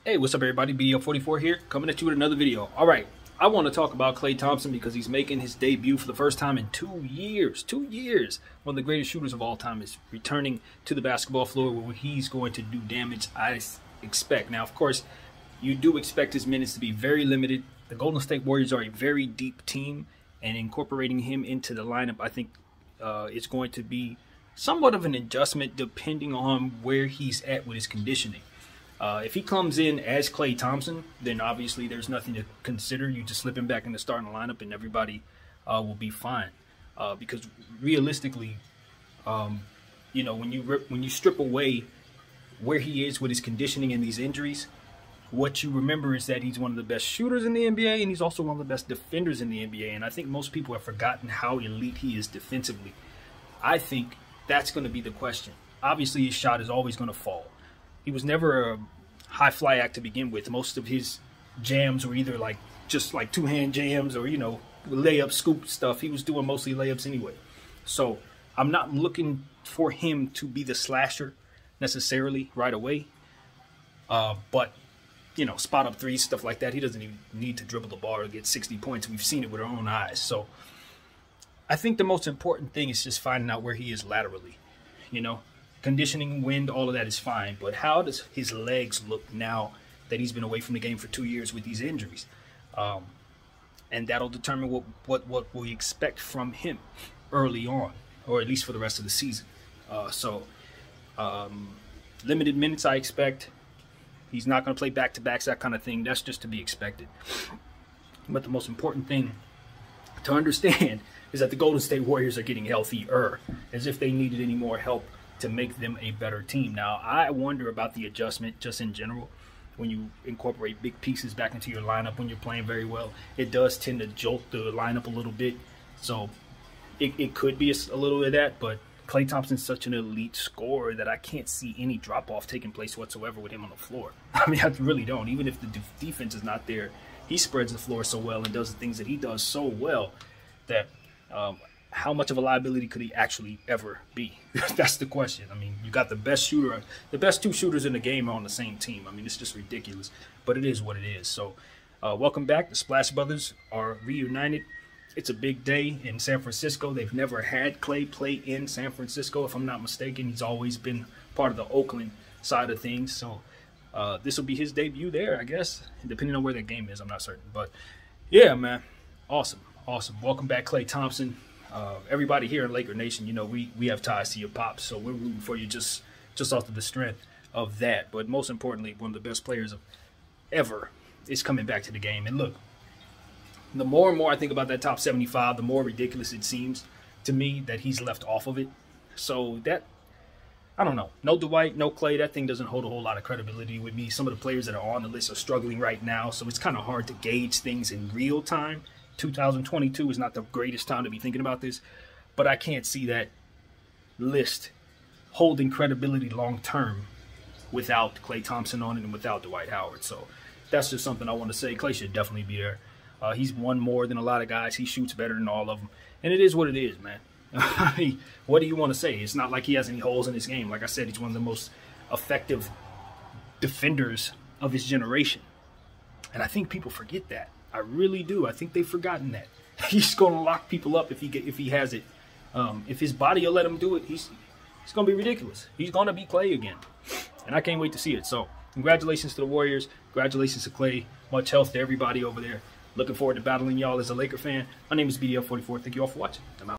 Hey, what's up everybody? BDL44 here, coming at you with another video. Alright, I want to talk about Klay Thompson because he's making his debut for the first time in 2 years. 2 years! One of the greatest shooters of all time is returning to the basketball floor where he's going to do damage, I expect. Now, of course, you do expect his minutes to be very limited. The Golden State Warriors are a very deep team, and incorporating him into the lineup, I think it's going to be somewhat of an adjustment depending on where he's at with his conditioning. If he comes in as Klay Thompson, then obviously there's nothing to consider. You just slip him back in the starting lineup and everybody will be fine. Because realistically, you know, when you strip away where he is with his conditioning and these injuries, what you remember is that he's one of the best shooters in the NBA and he's also one of the best defenders in the NBA. And I think most people have forgotten how elite he is defensively. I think that's going to be the question. Obviously, his shot is always going to fall. He was never a high fly act to begin with. Most of his jams were either just like two-hand jams or, you know, layup scoop stuff. He was doing mostly layups anyway. So I'm not looking for him to be the slasher necessarily right away. But, you know, spot up threes, stuff like that. He doesn't even need to dribble the ball or get 60 points. We've seen it with our own eyes. So I think the most important thing is just finding out where he is laterally, you know. Conditioning, wind, all of that is fine, but how does his legs look now that he's been away from the game for 2 years with these injuries? And that'll determine what we expect from him early on, or at least for the rest of the season. Limited minutes I expect. He's not going to play back-to-backs, that kind of thing. That's just to be expected. But the most important thing to understand is that the Golden State Warriors are getting healthier, as if they needed any more help to make them a better team. Now, I wonder about the adjustment just in general. When you incorporate big pieces back into your lineup when you're playing very well, it does tend to jolt the lineup a little bit. So it could be a little of that, but Klay Thompson's such an elite scorer that I can't see any drop-off taking place whatsoever with him on the floor. I mean, I really don't. Even if the defense is not there, he spreads the floor so well and does the things that he does so well that how much of a liability could he actually ever be? That's the question. I mean, you got the best shooter, the best two shooters in the game are on the same team. I mean, it's just ridiculous, but it is what it is. So welcome back. The Splash Brothers are reunited. It's a big day in San Francisco. They've never had Klay play in San Francisco, if I'm not mistaken. He's always been part of the Oakland side of things. So this will be his debut there, I guess, depending on where that game is. I'm not certain. But yeah, man, awesome. Awesome. Welcome back, Klay Thompson. Everybody here in Laker Nation, you know, we have ties to your pops, so we're rooting for you just off of the strength of that. But most importantly, one of the best players ever is coming back to the game. And look, the more and more I think about that top 75, the more ridiculous it seems to me that he's left off of it. So that, I don't know. No Dwight, no Klay, that thing doesn't hold a whole lot of credibility with me. Some of the players that are on the list are struggling right now, so it's kind of hard to gauge things in real time. 2022 is not the greatest time to be thinking about this, but I can't see that list holding credibility long term without Klay Thompson on it and without Dwight Howard. So that's just something I want to say. Klay should definitely be there. He's won more than a lot of guys. He shoots better than all of them, and it is what it is, man. I mean, what do you want to say? It's not like he has any holes in his game. Like I said, he's one of the most effective defenders of his generation, and I think people forget that. I really do. I think they've forgotten that. He's going to lock people up if he has it. If his body will let him do it, he's going to be ridiculous. He's going to be Klay again. And I can't wait to see it. So congratulations to the Warriors. Congratulations to Klay. Much health to everybody over there. Looking forward to battling y'all as a Laker fan. My name is BDL44. Thank you all for watching. I'm out.